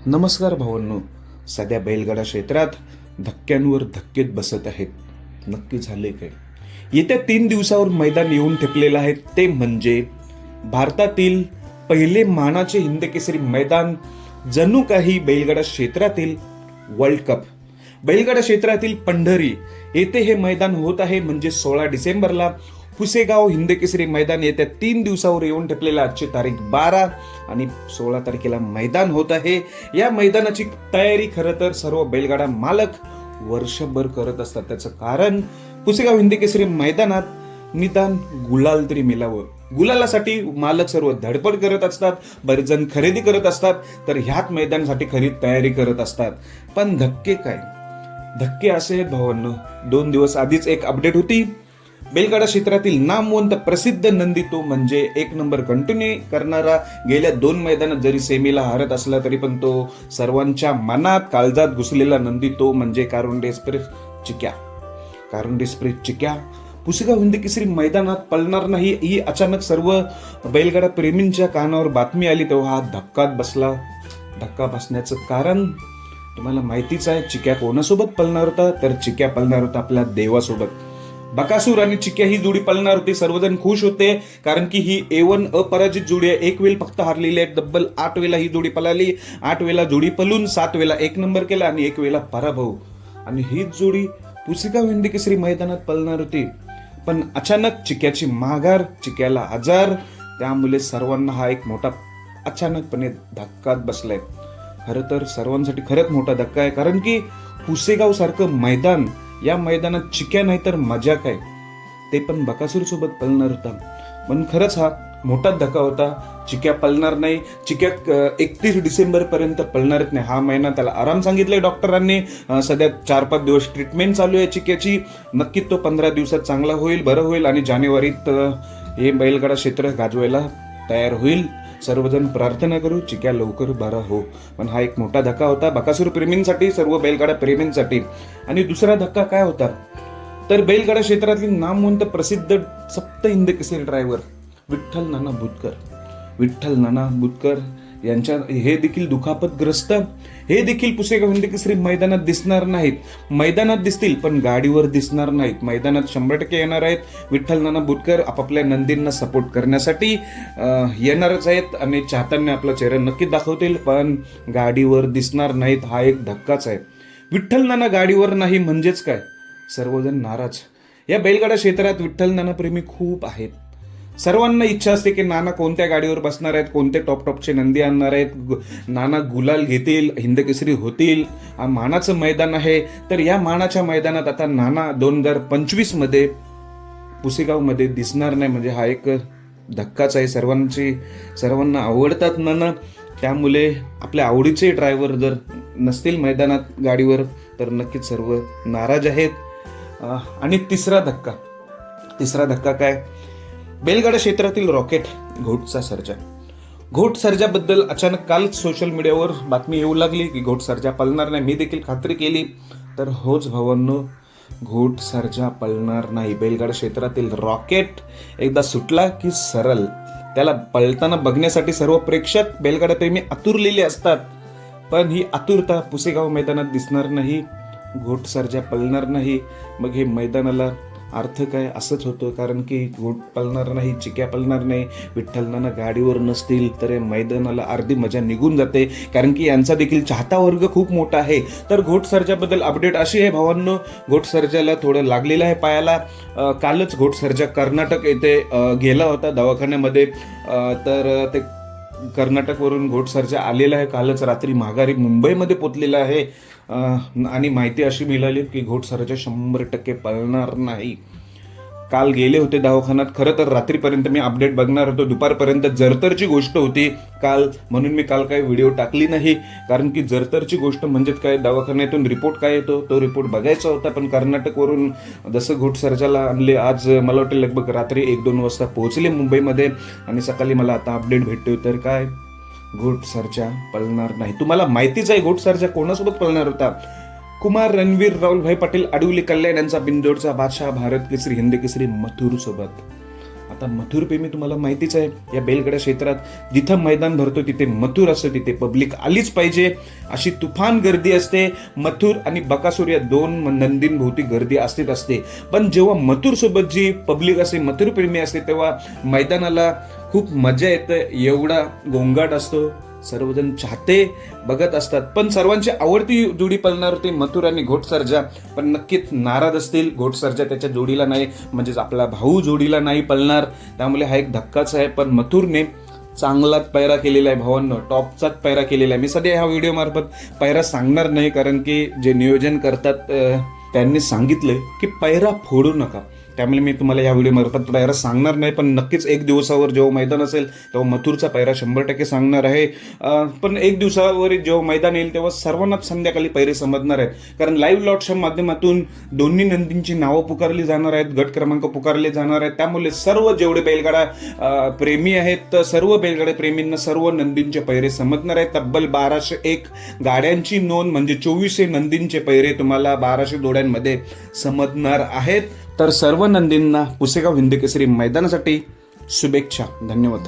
नमस्कार भावांनो. सध्या बैलगाडा क्षेत्रात धक्क्यांवर धक्केच बसत आहेत. नक्की झाले काय? येत्या 3 दिवसावर मैदान येऊन ठेपलेलं आहे, ते म्हणजे भारतातील पहिले मानाचे हिंदकेसरी मैदान, जणू काही बैलगाडा क्षेत्रातील वर्ल्ड कप. बैलगाडा क्षेत्रातील पंढरी येथे हे मैदान होत आहे. म्हणजे 16 डिसेंबरला पुसेगाव हिंदकेसरी मैदान येत्या 3 दिवसावर येऊन ठेपलेला. आजची तारीख 12 आणि 16 तारखेला मैदान होत आहे. या मैदानाची तयारी खरं तर सर्व बैलगाडा मालक वर्षभर करत असतात. त्याचं कारण पुसेगाव हिंदकेसरी मैदानात निदान गुलाल तरी मिळावं. गुलालासाठी मालक सर्व धडपड करत असतात, बरेच जण खरेदी करत असतात, तर ह्याच मैदानासाठी खरी तयारी करत असतात. पण धक्के काय? धक्के असे आहेत भावांनो. 2 दिवस आधीच एक अपडेट होती. बैलगाडा क्षेत्रातील नामवंत प्रसिद्ध नंदी, तो म्हणजे 1 नंबर कंटिन्यू करणारा, गेल्या 2 मैदानात जरी सेमीला हारत असला तरी पण तो सर्वांच्या मनात काळजात घुसलेला नंदी, तो म्हणजे कारुंडे एक्सप्रेस चिक्या. कारुंडे एक्सप्रेस चिक्या पुसेगाव हिंदकेसरी मैदानात पळणार नाही, ही अचानक सर्व बैलगाडा प्रेमींच्या कानावर बातमी आली तेव्हा हा धक्काच बसला. धक्का बसण्याचं कारण तुम्हाला माहितीच आहे. चिक्या कोणासोबत पळणार होता? तर चिक्या पळणार होता आपल्या देवासोबत. बकासूर आणि चिक्या ही जोडी पळणार होती. सर्वजण खुश होते, कारण की ही A1 अपराजित जोडी आहे. 1 वेळ फक्त हारलेली आहे. तब्बल 8 वेळा ही जोडी पळाली. 8 वेळा जोडी पळून 7 वेळा 1 नंबर केला आणि 1 वेळा पराभव. आणि हीच जोडी पुसेगाव हिंदकेसरी मैदानात पळणार होती. पण अचानक चिक्याची माघार, चिक्याला आजार, त्यामुळे सर्वांना हा एक मोठा अचानकपणे धक्काच बसलाय. खरं तर सर्वांसाठी खरंच मोठा धक्का आहे, कारण की पुसेगाव सारखं मैदान, या मैदानात चिक्या नाही तर मजा काय, ते पण बकासूर सोबत पळणार होता. पण खरंच हा मोठाच धक्का होता. चिक्या पळणार नाही. चिक्या 31 डिसेंबर पर्यंत पळणारच नाही. हा महिना त्याला आराम सांगितलाय डॉक्टरांनी. सध्या 4-5 दिवस ट्रीटमेंट चालू आहे चिक्याची. नक्कीच तो 15 दिवसात चांगला होईल, बरं होईल आणि जानेवारीत हे बैलगाडा क्षेत्र गाजवायला तयार होईल. सर्वजण प्रार्थना करू चिक्या लवकर बरा हो. पण हा एक मोठा धक्का होता बकासूर प्रेमींसाठी, सर्व बैलगाडा प्रेमींसाठी. आणि दुसरा धक्का काय होता? तर बैलगाडा क्षेत्रातील नामवंत प्रसिद्ध सप्त हिंदकेसरी ड्रायव्हर विठ्ठल नाना बुतकर यांच्या हे देखील दुखापतग्रस्त. हे देखील पुसेगाव हिंदकेसरी मैदानात दिसणार नाहीत. मैदानात दिसतील पण गाडीवर दिसणार नाहीत. मैदानात 100% येणार आहेत. विठ्ठल नाना बुतकर आपापल्या नंदींना सपोर्ट करण्यासाठी येणारच आहेत आणि चाहत्यांना आपला चेहरा नक्की दाखवतील, पण गाडीवर दिसणार नाहीत. हा एक धक्काच आहे. विठ्ठल नाना गाडीवर नाही म्हणजेच काय? सर्वजण नाराज. या बैलगाडा क्षेत्रात विठ्ठल नाना प्रेमी खूप आहेत. सर्वांना इच्छा असते की नाना कोणत्या गाडीवर बसणार आहेत, कोणते टॉपचे नंदी आणणार आहेत, नाना गुलाल घेतील, हिंदकेसरी होतील. हा मानाचं मैदान आहे. तर या मानाच्या मैदानात आता नाना 2025 मध्ये पुसेगावमध्ये दिसणार नाही, म्हणजे हा एक धक्काच आहे. सर्वांना आवडतात नाना, त्यामुळे आपल्या आवडीचे ड्रायव्हर जर नसतील मैदानात गाडीवर तर नक्कीच सर्व नाराज आहेत. आणि तिसरा धक्का काय? बैलगाडा क्षेत्रातील रॉकेट घोट सर्जाबद्दल अचानक कालच सोशल मीडियावर बातमी येऊ लागली की घोट सर्जा पळणार नाही. मी देखील खात्री केली, तर होच भावांनो, घोट सर्जा पळणार नाही. बैलगाडा क्षेत्रातील रॉकेट एकदा सुटला की सरळ त्याला पळताना बघण्यासाठी सर्व प्रेक्षक बैलगाडा प्रेमी आतुरलेले असतात. पण ही आतुरता पुसेगाव मैदानात दिसणार नाही. घोट सर्जा पळणार नाही. मग हे मैदानाला अर्थ काय? असंच होतं, कारण की घोट पळणार नाही, चिक्या पळणार नाही, विठ्ठल नाना गाडीवर नसतील तर मैदानाला अर्धी मजा निघून जाते, कारण की यांचा देखील चाहता वर्ग खूप मोठा आहे. तर घोट सर्जाबद्दल अपडेट अशी आहे भावांनो, घोट सर्जाला थोडं लागलेलं आहे पायाला. कालच घोट सर्जा कर्नाटक येथे गेला होता दवाखान्यामध्ये. तर ते कर्नाटकवरून घोट सर्जा आलेला आहे. कालच रात्री माघारी मुंबईमध्ये पोचलेला आहे. आणि माहिती अशी मिळाली की घोट सर्जा 100% पळणार नाही. काल गेले होते दवाखान्यात. खरं तर रात्रीपर्यंत मी अपडेट बघणार होतो, दुपारपर्यंत जरतरची गोष्ट होती काल, म्हणून मी काल काही व्हिडिओ टाकली नाही. कारण की जरतरची गोष्ट म्हणजेच काय, दवाखान्यातून रिपोर्ट काय येतो तो रिपोर्ट बघायचा होता. पण कर्नाटकवरून जसं घोट सर्जाला आणले, आज मला वाटतं लगभग रात्री 1-2 वाजता पोहोचले मुंबईमध्ये आणि सकाळी मला आता अपडेट भेटतोय. तर काय, घोट सर्जा पळणार नाही. तुम्हाला माहितीच आहे घोट सर्जा कोणासोबत पळणार होता? कुमार रणवीर राहुलभाई पाटील आडुली कल्याण यांचा बिंदोडचा बादशाह भारत केसरी हिंद केसरी मथुर सोबत. आता आता मथुर प्रेमी तुम्हाला माहितीच आहे, या बैलगाडा क्षेत्रात जिथं मैदान भरतो तिथे मथुर असतं, तिथे पब्लिक आलीच पाहिजे, अशी तुफान गर्दी असते. मथुर आणि बकासूर या दोन नंदींभोवती गर्दी असते. पण जेव्हा मथुर सोबत जी पब्लिक असते, मथुर प्रेमी असते, तेव्हा मैदानाला खूप मजा येते. एवढा गोंगाट असतो, सर्वजण चाहते बघत असतात. पण सर्वांची आवडती जोडी पळणार होती मथुर आणि घोटसर्जा, पण नक्कीच नाराज असतील. घोटसर्जा त्याच्या जोडीला नाही, म्हणजेच आपला भाऊ जोडीला नाही पळणार, त्यामुळे हा एक धक्काच आहे. पण मथुरने चांगलाच पैरा केलेला आहे भावांनो, टॉपचाच पैरा केलेला आहे. मी सध्या ह्या व्हिडिओ मार्फत पैरा सांगणार नाही, कारण की जे नियोजन करतात त्यांनी सांगितलंय की पैरा फोडू नका, त्यामुळे मी तुम्हाला या व्हिडिओ मार्फत पैरा सांगणार नाही. पण नक्कीच एक दिवसावर जेव्हा मैदान असेल तेव्हा मथुरचा पैरा 100% सांगणार आहे. पण एक दिवसावर जेव्हा मैदान येईल तेव्हा सर्वांनाच संध्याकाळी पैरे समजणार आहेत, कारण लाईव्ह लॉटच्या माध्यमातून दोन्ही नंदींची नावं पुकारली जाणार आहेत, गट क्रमांक पुकारले जाणार आहेत. त्यामुळे सर्व जेवढे बैलगाडा प्रेमी आहेत, सर्व बैलगाडा प्रेमींना सर्व नंदींचे पैरे समजणार आहेत. तब्बल 1201 गाड्यांची नोंद, म्हणजे 2400 नंदींचे पैरे तुम्हाला 1200 जोड्यांमध्ये समजणार आहेत. तर सर्व नंदींना पुसेगाव हिंदकेसरी मैदानासाठी शुभेच्छा. धन्यवाद.